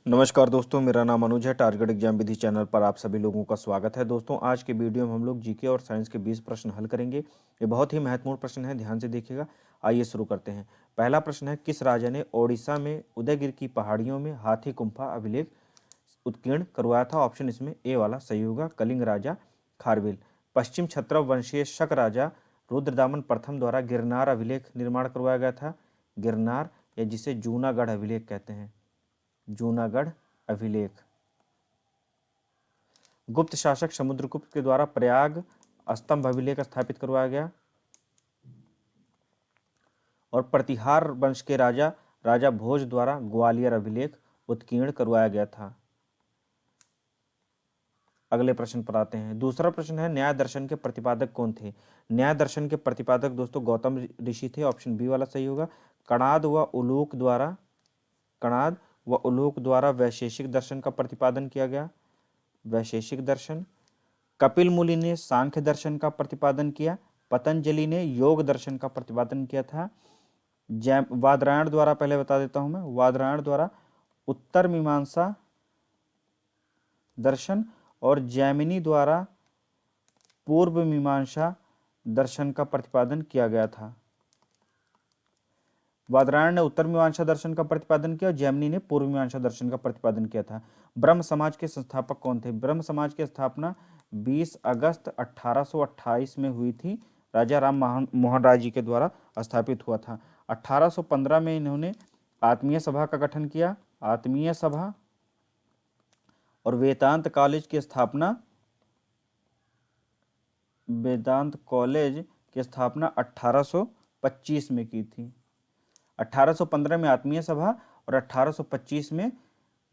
नमस्कार दोस्तों, मेरा नाम अनुज है। टारगेट एग्जाम विधि चैनल पर आप सभी लोगों का स्वागत है। दोस्तों, आज के वीडियो में हम लोग जीके और साइंस के 20 प्रश्न हल करेंगे। ये बहुत ही महत्वपूर्ण प्रश्न है, ध्यान से देखिएगा। आइए शुरू करते हैं। पहला प्रश्न है, किस राजा ने ओडिशा में उदयगिरि की पहाड़ियों में हाथी गुम्फा अभिलेख उत्कीर्ण करवाया था? ऑप्शन इसमें ए वाला सही होगा, कलिंग राजा खारवेल। पश्चिम क्षत्रप वंशीय शक राजा रुद्रदामन प्रथम द्वारा गिरनार अभिलेख निर्माण करवाया गया था। गिरनार, या जिसे जूनागढ़ अभिलेख कहते हैं, जूनागढ़ अभिलेख। गुप्त शासक समुद्रगुप्त के द्वारा प्रयाग स्तंभ अभिलेख स्थापित करवाया गया। और प्रतिहार वंश के राजा राजा भोज द्वारा ग्वालियर अभिलेख उत्कीर्ण करवाया गया था। अगले प्रश्न पर आते हैं। दूसरा प्रश्न है, न्याय दर्शन के प्रतिपादक कौन थे? न्याय दर्शन के प्रतिपादक दोस्तों गौतम ऋषि थे। ऑप्शन बी वाला सही होगा। कणाद व उलूक द्वारा वैशेषिक दर्शन का प्रतिपादन किया गया, वैशेषिक दर्शन। कपिल मुनि ने सांख्य दर्शन का प्रतिपादन किया। पतंजलि ने योग दर्शन का प्रतिपादन किया था। वादरायण द्वारा, पहले बता देता हूं मैं, वादरायण द्वारा उत्तर मीमांसा दर्शन और जैमिनी द्वारा पूर्व मीमांसा दर्शन का प्रतिपादन किया गया था। वादरायण ने उत्तर मीमांसा दर्शन का प्रतिपादन किया और जैमिनी ने पूर्व मीमांसा दर्शन का प्रतिपादन किया था। ब्रह्म समाज के संस्थापक कौन थे? ब्रह्म समाज की स्थापना 20 अगस्त 1828 में हुई थी। राजा राम मोहन राय जी के द्वारा स्थापित हुआ था। 1815 में इन्होंने आत्मीय सभा का गठन किया, आत्मीय सभा। और वेदांत कॉलेज की स्थापना 1825 में की थी। 1815 में आत्मीय सभा और 1825 में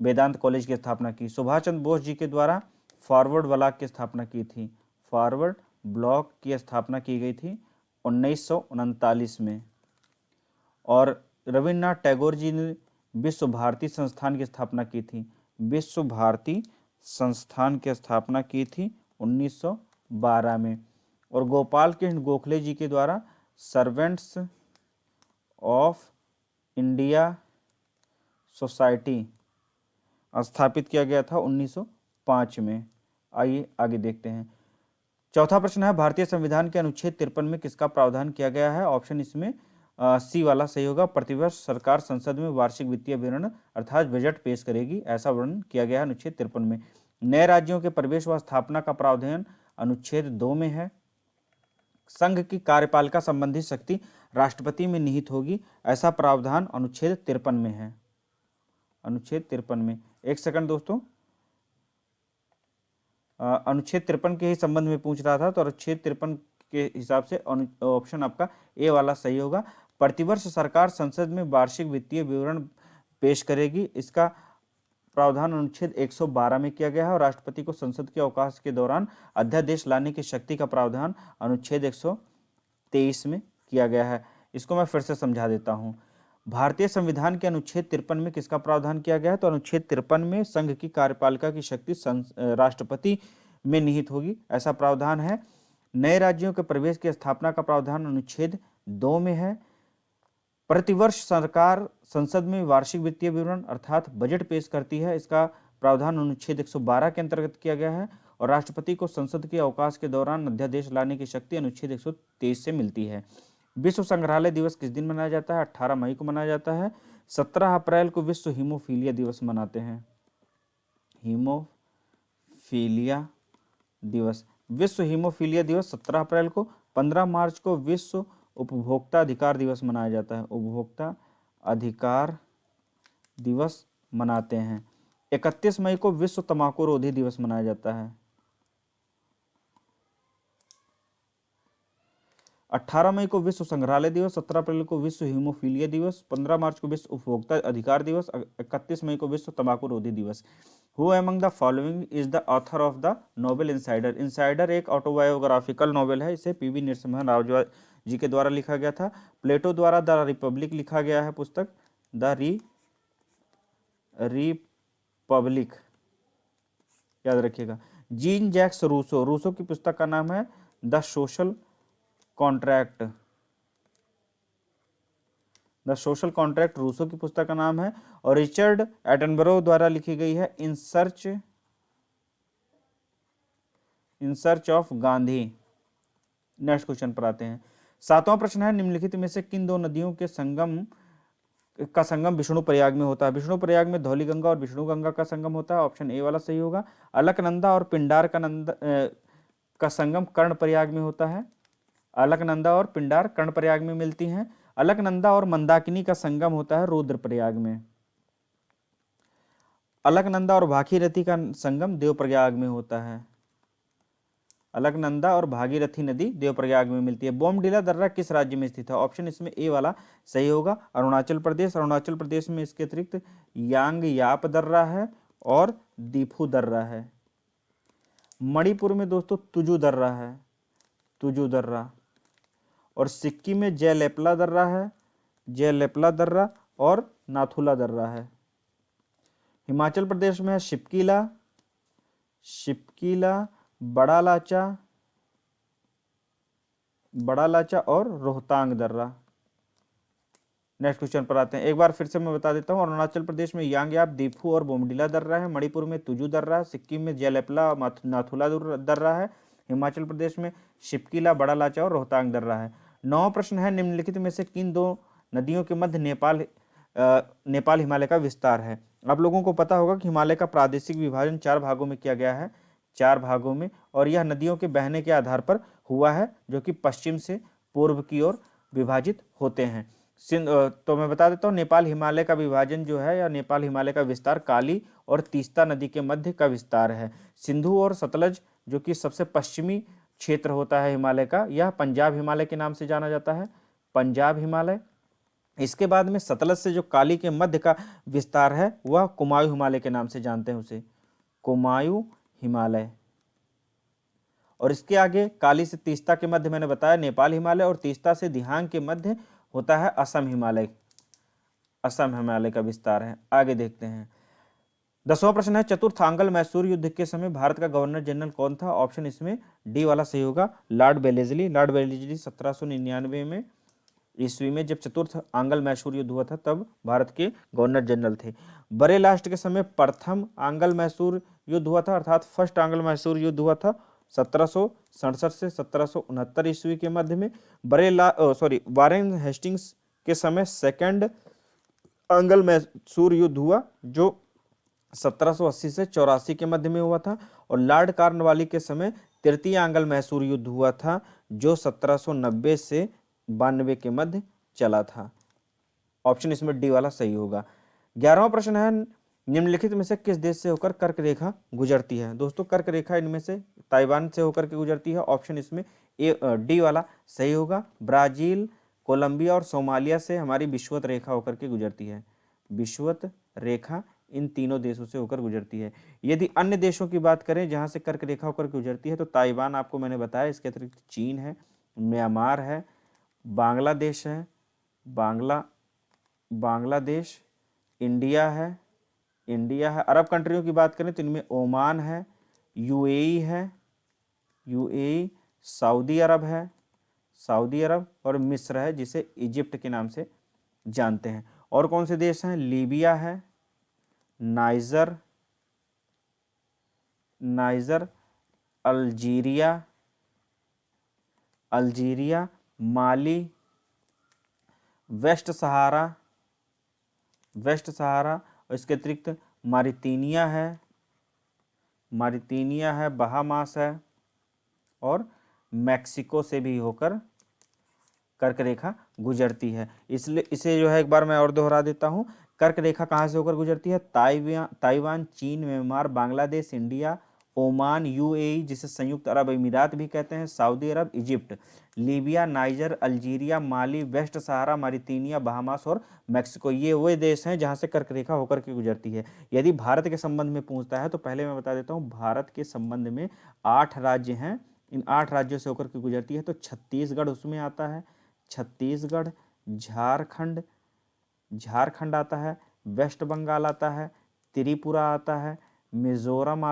वेदांत कॉलेज की स्थापना की। सुभाष चंद्र बोस जी के द्वारा फॉरवर्ड ब्लॉक की स्थापना की थी, फॉरवर्ड ब्लॉक की स्थापना की गई थी 1939 में। और रविन्द्रनाथ टैगोर जी ने विश्व भारती संस्थान की स्थापना की थी, विश्व भारती संस्थान की स्थापना की थी 1912 में। और गोपाल कृष्ण गोखले जी के द्वारा सर्वेंट्स ऑफ इंडिया सोसाइटी स्थापित किया गया था 1905 में। आइए आगे देखते हैं। चौथा प्रश्न है, भारतीय संविधान के अनुच्छेद 53 में किसका प्रावधान किया गया है? ऑप्शन इसमें सी वाला सही होगा। प्रतिवर्ष सरकार संसद में वार्षिक वित्तीय विवरण अर्थात बजट पेश करेगी, ऐसा वर्णन किया गया है अनुच्छेद 53 में। नए राज्यों के प्रवेश व स्थापना का प्रावधान अनुच्छेद 2 में है। संघ की कार्यपालिका संबंधी शक्ति राष्ट्रपति में निहित होगी, ऐसा प्रावधान अनुच्छेद 53 में है, अनुच्छेद 53 में। एक सेकंड दोस्तों, अनुच्छेद 53 के ही संबंध में पूछ रहा था, तो अनुच्छेद 53 के हिसाब से ऑप्शन आपका ए वाला सही होगा। प्रतिवर्ष सरकार संसद में वार्षिक वित्तीय विवरण पेश करेगी, इसका प्रावधान अनुच्छेद 112 में किया गया है। और राष्ट्रपति को संसद के अवकाश के दौरान अध्यादेश लाने की शक्ति का प्रावधान अनुच्छेद 123 में किया गया है। इसको मैं फिर से समझा देता हूं। भारतीय संविधान के अनुच्छेद 53 में किसका प्रावधान किया गया है? तो अनुच्छेद 53 में संघ की कार्यपालिका की शक्ति राष्ट्रपति में निहित होगी, ऐसा प्रावधान है। नए राज्यों के प्रवेश की स्थापना का प्रावधान अनुच्छेद 2 में है। प्रतिवर्ष सरकार संसद में वार्षिक वित्तीय विवरण अर्थात बजट पेश करती है, इसका प्रावधान अनुच्छेद 112 के अंतर्गत किया गया है। और राष्ट्रपति को संसद के अवकाश के दौरान अध्यादेश लाने की शक्ति अनुच्छेद 123 से मिलती है। विश्व संग्रहालय दिवस किस दिन मनाया जाता है? 18 मई को मनाया जाता है। 17 अप्रैल को विश्व हीमोफीलिया दिवस मनाते हैं, हीमोफीलिया दिवस, विश्व हीमोफीलिया दिवस 17 अप्रैल को। 15 मार्च को विश्व उपभोक्ता अधिकार दिवस मनाया जाता है, उपभोक्ता अधिकार दिवस मनाते हैं। 31 मई को विश्व तंबाकू रोधी दिवस मनाया जाता है। 18 मई को विश्व संग्रहालय दिवस, 17 अप्रैल को विश्व हीमोफीलिया दिवस, 15 मार्च को विश्व उपभोक्ता अधिकार दिवस, 31 मई को विश्व तंबाकू रोधी दिवस। Who among the following is the author of the Nobel insider? Insider एक ऑटोबायोग्राफिकल नॉवेल है, इसे पीवी नरसिम्हा राव जी के द्वारा लिखा गया था। प्लेटो द्वारा द रिपब्लिक लिखा गया है पुस्तक, द रिपब्लिक, याद रखिएगा। जीन जैक्स रूसो, रूसो की पुस्तक का नाम है the social contract, the social contract Rousseau की पुस्तक का नाम है, और रिचर्ड एटनबरो द्वारा लिखी गई है in search of Gandhi. Next question पर आते हैं। 7वां प्रश्न है, निम्नलिखित में से किन दो नदियों के संगम विष्णु प्रयाग में होता है? विष्णु प्रयाग में धौली गंगा और विष्णु गंगा का संगम होता है, ऑप्शन ए वाला सही होगा। अलकनंदा और पिंडार का संगम कर्ण प्रयाग में होता है। अलकनंदा और पिंडार कर्ण प्रयाग में मिलती हैं। अलकनंदा और मंदाकिनी का संगम होता है रुद्रप्रयाग में। अलकनंदा और भागीरथी का संगम देवप्रयाग में होता है। अलकनंदा और भागीरथी नदी देवप्रयाग में मिलती है। बोमडिला दर्रा किस राज्य में स्थित है? ऑप्शन इसमें ए वाला सही होगा, अरुणाचल प्रदेश। अरुणाचल प्रदेश में इसके अतिरिक्त यांगयाप दर्रा है और दीफू दर्रा है। मणिपुर में दोस्तों तुजू दर्रा है, तुजू दर्रा। और सिक्किम में जयलेपला दर्रा है, जयलेपला दर्रा और नाथुला दर्रा है। हिमाचल प्रदेश में है शिपकीला, शिपकीला, बड़ा लाचा, बड़ा लाचा और रोहतांग दर्रा। नेक्स्ट क्वेश्चन पर आते हैं। एक बार फिर से मैं बता देता हूँ, अरुणाचल प्रदेश में यांगयाप, दीफू और बोमडिला दर्रा है। मणिपुर में तुजू दर्रा है। सिक्किम में जयलेपला, नाथुला दर्रा है। हिमाचल प्रदेश में शिपकीला, बड़ा लाचा और रोहतांग दर्रा है। 9वां प्रश्न है, निम्नलिखित में से किन दो नदियों के मध्य नेपाल हिमालय का विस्तार है? आप लोगों को पता होगा कि हिमालय का प्रादेशिक विभाजन 4 भागों में किया गया है, 4 भागों में, और यह नदियों के बहने के आधार पर हुआ है, जो कि पश्चिम से पूर्व की ओर विभाजित होते हैं। तो मैं बता देता हूँ, नेपाल हिमालय का विभाजन जो है, या नेपाल हिमालय का विस्तार काली और तीस्ता नदी के मध्य का विस्तार है। सिंधु और सतलज जो कि सबसे पश्चिमी क्षेत्र होता है हिमालय का, यह पंजाब हिमालय के नाम से जाना जाता है, पंजाब हिमालय। इसके बाद में सतलज से जो काली के मध्य का विस्तार है, वह कुमायूं हिमालय के नाम से जानते हैं उसे, कुमायूं हिमालय। और इसके आगे काली से तीस्ता के मध्य मैंने बताया नेपाल हिमालय, और तीस्ता से दिहांग के मध्य होता है असम हिमालय, असम हिमालय का विस्तार है। आगे देखते हैं। 10वां प्रश्न है, चतुर्थ आंग्ल मैसूर युद्ध के समय भारत का गवर्नर जनरल कौन था? ऑप्शन इसमें डी वाला सही होगा, लॉर्ड वेलेस्ली। लॉर्ड वेलेस्ली 1799 में ईस्वी में जब चतुर्थ आंग्ल मैसूर युद्ध हुआ था, तब भारत के गवर्नर जनरल थे। बड़े लास्ट के समय प्रथम आंग्ल मैसूर युद्ध हुआ था, अर्थात फर्स्ट आंग्ल मैसूर युद्ध हुआ था 1767 से 1769 ईस्वी के मध्य में। वारेन हेस्टिंग्स के समय सेकंड आंग्ल मैसूर युद्ध हुआ, जो 1780 से 84 के मध्य में हुआ था। और लॉर्ड कॉर्नवालिस के समय तृतीय आंग्ल मैसूर युद्ध हुआ था, जो 1790 से 92 के मध्य चला था। ऑप्शन इसमें डी वाला सही होगा। 11वां प्रश्न है, निम्नलिखित में से किस देश से होकर कर्क रेखा गुजरती है? दोस्तों कर्क रेखा इनमें से ताइवान से होकर के गुजरती है, ऑप्शन इसमें डी वाला सही होगा। ब्राजील, कोलंबिया और सोमालिया से हमारी विषुवत रेखा होकर के गुजरती है, विषुवत रेखा इन तीनों देशों से होकर गुजरती है। यदि अन्य देशों की बात करें जहां से कर्क रेखा होकर गुजरती है, तो ताइवान आपको मैंने बताया, इसके अतिरिक्त चीन है, म्यांमार है, बांग्लादेश है, बांग्लादेश, इंडिया है, अरब कंट्रियों की बात करें तो इनमें ओमान है, यूएई है, सऊदी अरब है, सऊदी अरब, और मिस्र है, जिसे इजिप्ट के नाम से जानते हैं। और कौन से देश हैं? लीबिया है, नाइजर, अल्जीरिया, माली, वेस्ट सहारा, और इसके अतिरिक्त मारितानिया है, बहामास है, और मैक्सिको से भी होकर कर्क रेखा गुजरती है। इसलिए इसे जो है एक बार मैं और दोहरा देता हूँ। कर्क रेखा कहाँ से होकर गुजरती है? ताइवान, चीन, Myanmar, Bangladesh, India, Oman, UAE जिसे संयुक्त अरब अमीरात भी कहते हैं, सऊदी अरब, इजिप्ट, लीबिया, नाइजर, अल्जीरिया, माली, वेस्ट सहारा, मारितानिया, बहामास और मैक्सिको, ये वो देश हैं जहाँ से कर्क रेखा होकर के गुजरती है। यदि भारत के संबंध में पूछता है तो पहले मैं बता देता हूँ, भारत के संबंध में 8 राज्य हैं, इन 8 राज्यों से होकर के गुजरती है। तो छत्तीसगढ़ उसमें आता है, छत्तीसगढ़, झारखंड आता है, वेस्ट बंगाल आता है, त्रिपुरा आता है, मिजोरम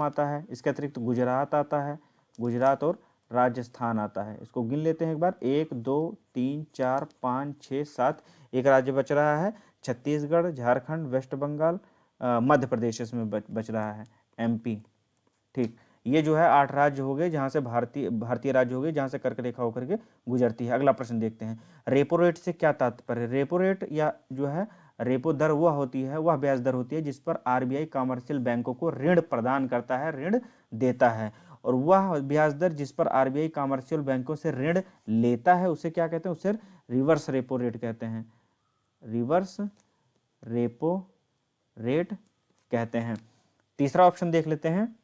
आता है, इसके अतिरिक्त गुजरात आता है, गुजरात और राजस्थान आता है। इसको गिन लेते हैं एक बार, 1 2 3 4 5 6 7, एक राज्य बच रहा है, छत्तीसगढ़, झारखंड, वेस्ट बंगाल, मध्य प्रदेश इसमें बच रहा है, MP। ठीक, ये जो है 8 राज्य हो गए जहां से भारतीय राज्य हो गए जहां से कर्क रेखा होकर के गुजरती है। अगला प्रश्न देखते हैं, रेपो रेट से क्या तात्पर्य। रेपो रेट या जो है रेपो दर वह होती है, वह ब्याज दर होती है जिस पर RBI कमर्शियल बैंकों को ऋण प्रदान करता है, ऋण देता है, और वह ब्याज दर जिस पर RBI कमर्शियल बैंकों से ऋण लेता है उसे क्या कहते हैं, उसे रिवर्स रेपो रेट कहते हैं, रिवर्स रेपो रेट कहते हैं। तीसरा ऑप्शन देख लेते हैं,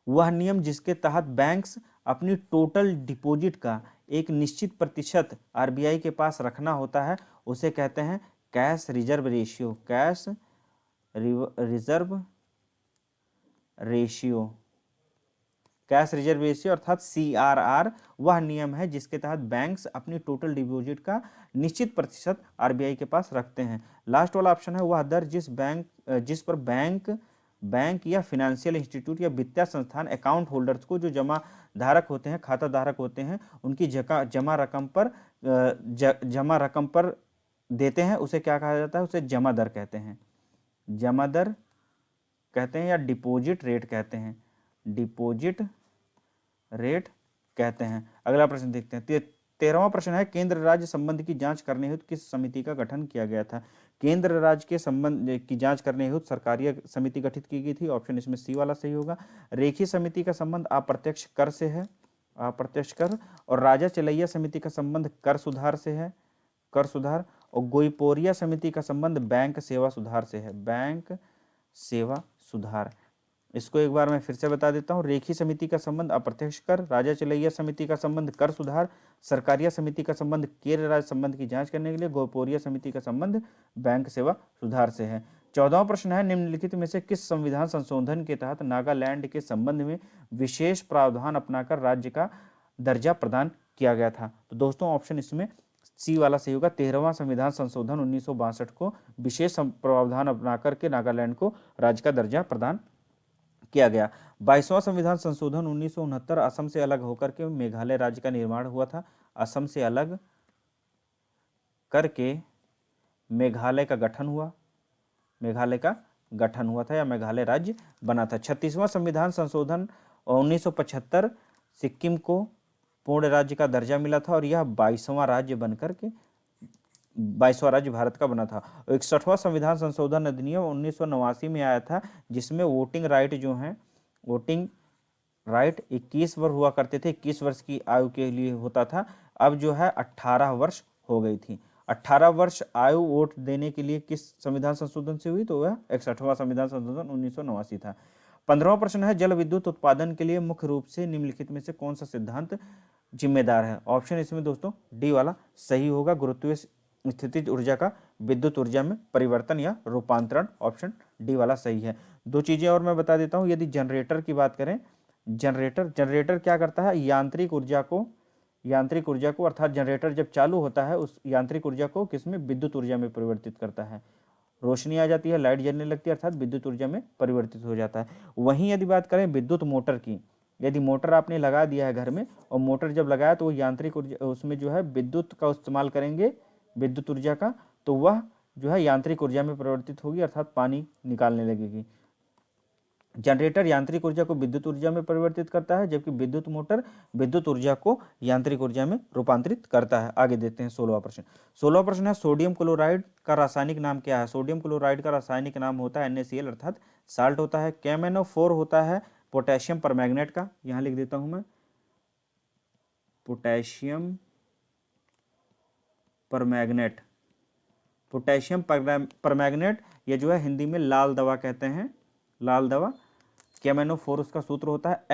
वह नियम जिसके तहत बैंक्स अपनी टोटल डिपॉजिट का एक निश्चित प्रतिशत RBI के पास रखना होता है उसे कहते हैं cash reserve ratio, cash reserve ratio, cash reserve ratio अर्थात CRR वह नियम है जिसके तहत बैंक्स अपनी टोटल डिपॉजिट का निश्चित प्रतिशत RBI के पास रखते हैं। लास्ट वाला ऑप्शन है वह दर जिस पर बैंक या फाइनेंशियल इंस्टीट्यूट या वित्तीय संस्थान अकाउंट होल्डर्स को जो जमा धारक होते हैं, खाता धारक होते हैं, उनकी जमा रकम पर देते हैं उसे क्या कहा जाता है, उसे जमा दर कहते हैं, जमा दर कहते हैं या डिपॉजिट रेट कहते हैं, डिपॉजिट रेट कहते हैं। अगला प्रश्न देखते हैं, 13वां प्रश्न है, केंद्र राज्य संबंध की जांच करने हेतु किस समिति का गठन किया गया था। केंद्र राज्य के संबंध की जांच करने हेतु सरकारी समिति गठित की गई थी। ऑप्शन इसमें C वाला सही होगा। रेखीय समिति का संबंध अप्रत्यक्ष कर से है, अप्रत्यक्ष कर, और राजा चलैया समिति का संबंध कर सुधार से है, कर सुधार, और गोईपोरिया समिति का संबंध बैंक सेवा सुधार से है, बैंक सेवा सुधार। इसको एक बार मैं फिर से बता देता हूँ, रेखी समिति का संबंध अप्रत्यक्ष कर, राजा चलैया समिति का संबंध कर सुधार, सरकारिया समिति का संबंध केरल राज्य संबंध की जांच करने के लिए, गोईपोरिया समिति का संबंध बैंक सेवा सुधार से है। 14वां प्रश्न है, निम्नलिखित में से किस संविधान संशोधन के तहत नागालैंड के संबंध में विशेष प्रावधान अपनाकर राज्य का दर्जा प्रदान किया गया था। तो दोस्तों ऑप्शन इसमें C वाला सही होगा। 13वां संविधान संशोधन 1962 को विशेष प्रावधान अपनाकर के नागालैंड को राज्य का दर्जा प्रदान किया गया। 22वां संविधान संशोधन 1969 असम से अलग होकर के मेघालय राज्य का निर्माण हुआ था। असम से अलग करके मेघालय का गठन हुआ, मेघालय का गठन हुआ था या मेघालय राज्य बना था। 36वां संविधान संशोधन 1975 सिक्किम को पूर्ण राज्य का दर्जा मिला था और यह 22वां राज्य बनकर के 22वां राज्य भारत का बना था। 61वां संविधान संशोधन अधिनियम 1989 में आया था जिसमें वोटिंग राइट जो है, वोटिंग राइट 21 वर्ष हुआ करते थे, 21 वर्ष की आयु के लिए होता था, अब जो है 18 वर्ष हो गई थी। 18 वर्ष आयु वोट देने के लिए किस संविधान संशोधन से हुई, तो वह 61वां संविधान संशोधन 1989 था। 15वां प्रश्न है, जल विद्युत उत्पादन के लिए मुख्य रूप से निम्नलिखित में से कौन सा सिद्धांत जिम्मेदार है। ऑप्शन इसमें दोस्तों D वाला सही होगा, गुरुत्वीय स्थितिज ऊर्जा का विद्युत ऊर्जा में परिवर्तन या रूपांतरण, ऑप्शन D वाला सही है। दो चीजें और मैं बता देता हूं, यदि जनरेटर की बात करें, जनरेटर क्या करता है, यांत्रिक ऊर्जा को अर्थात जनरेटर जब चालू होता है उस यांत्रिक ऊर्जा को किसमें, विद्युत ऊर्जा में परिवर्तित करता है। रोशनी आ जाती है, लाइट जलने लगती है, अर्थात विद्युत ऊर्जा में परिवर्तित हो जाता है। वहीं यदि बात करें विद्युत मोटर की, यदि मोटर आपने लगा दिया है घर में और मोटर जब लगाया तो वो यांत्रिक ऊर्जा उसमें जो है विद्युत का इस्तेमाल करेंगे, विद्युत ऊर्जा का, तो वह जो है यांत्रिक ऊर्जा में परिवर्तित होगी अर्थात पानी निकालने लगेगी। जनरेटर यांत्रिक ऊर्जा को विद्युत ऊर्जा में परिवर्तित करता है जबकि विद्युत मोटर विद्युत ऊर्जा को यांत्रिक ऊर्जा में रूपांतरित करता है। आगे देखते हैं 16वां प्रश्न। 16वां प्रश्न है, सोडियम क्लोराइड का रासायनिक नाम क्या है। सोडियम क्लोराइड का रासायनिक नाम होता है NaCl अर्थात साल्ट होता है। KMnO4 होता है पोटेशियम परमैंगनेट का, यहां लिख देता हूं मैं पोटेशियम परमैंगनेट, पोटेशियम परमैंगनेट ये जो है हिंदी में लाल दवा कहते हैं, लाल दवा। KMnO4 उसका सूत्र होता है।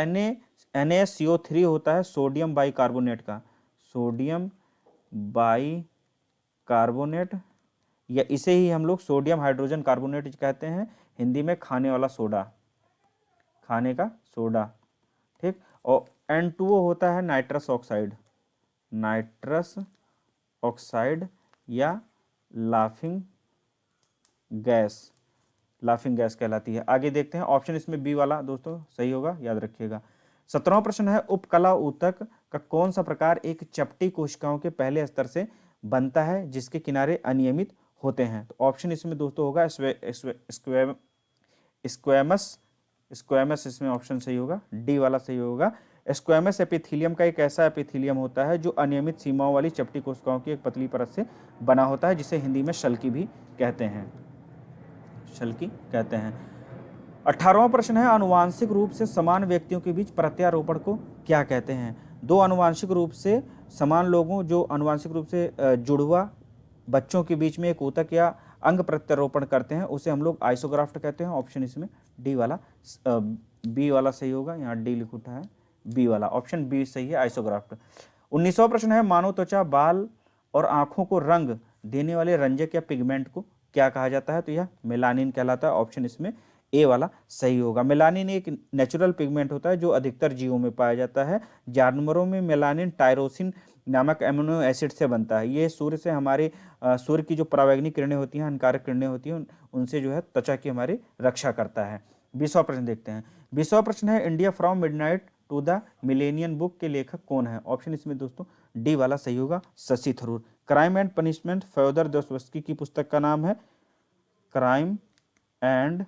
NaCO3 होता है सोडियम बाइकार्बोनेट का, सोडियम बाइकार्बोनेट, या इसे ही हम लोग सोडियम हाइड्रोजन कार्बोनेट कहते हैं, हिंदी में खाने वाला सोडा, खाने का सोडा, ठीक। और N2O होता है नाइट्रस ऑक्साइड, नाइट्रस ऑक्साइड या लाफिंग गैस, लाफिंग गैस कहलाती है। आगे देखते हैं, ऑप्शन इसमें B वाला दोस्तों सही होगा, याद रखिएगा। 17वां प्रश्न है उपकला ऊतक का कौन सा प्रकार एक चपटी कोशिकाओं के पहले स्तर से बनता है जिसके किनारे अनियमित होते हैं? तो ऑप्शन इसमें दोस्तों होगा स्क्वैमस, स्क्वैमस इसमें ऑप्शन सही होगा, डी वाला सही होगा। स्क्वैमस एपिथेलियम का एक ऐसा एपिथेलियम होता है जो अनियमित सीमाओं वाली चपटी कोशिकाओं की एक पतली परत से बना होता है, जिसे हिंदी में शल्की भी कहते हैं, शल्की कहते हैं। 18वां प्रश्न है आनुवांशिक रूप से समान व्यक्तियों के बीच प्रत्यारोपण को क्या कहते हैं? दो आनुवांशिक रूप से समान लोगों जो आनुवांशिक रूप से जुड़वा बच्चों के बीच में एक ऊतक या अंग प्रत्यारोपण करते हैं उसे हम लोग आइसोग्राफ्ट कहते हैं। ऑप्शन इसमें डी वाला बी वाला सही होगा, यहाँ डी लिख उठा है, बी वाला ऑप्शन बी सही है, आइसोग्राफ्ट। 19वां प्रश्न है मानव त्वचा, बाल और आंखों को रंग देने वाले रंजक या पिगमेंट को क्या कहा जाता है? तो यह मेलानिन कहलाता है। ऑप्शन इसमें ए वाला सही होगा। मेलानिन एक नेचुरल पिगमेंट होता है जो अधिकतर जीवों में पाया जाता है। जानवरों में मेलानिन टायरोसिन नामक एमिनो एसिड से बनता है। ये सूर्य से हमारे सूर्य की जो परावैंगनिक किरणें होती हैं, हानिकारक किरणें होती हैं, उनसे जो है त्वचा की हमारी रक्षा करता है। 20वां प्रश्न देखते हैं। 20वां प्रश्न है India from midnight to the millennium book के लेखक कौन है? ऑप्शन इसमें दोस्तों डी वाला सही होगा, Shashi Tharoor. Crime and punishment Fyodor Dostoevsky की पुस्तक का नाम है crime and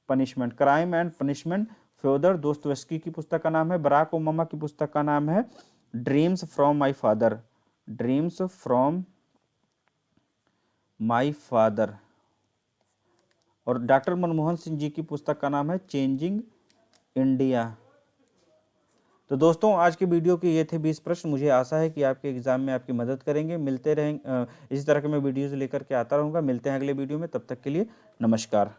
punishment, crime and punishment Fyodor Dostoevsky की पुस्तक का नाम है। बराक ओबामा की पुस्तक का नाम है dreams from my father, dreams from my father. और डॉक्टर मनमोहन सिंह जी की पुस्तक का नाम है चेंजिंग इंडिया। तो दोस्तों आज के वीडियो के ये थे 20 प्रश्न। मुझे आशा है कि आपके एग्जाम में आपकी मदद करेंगे। मिलते रहेंगे, इसी तरह के मैं वीडियोज़ लेकर के आता रहूँगा। मिलते हैं अगले वीडियो में, तब तक के लिए नमस्कार।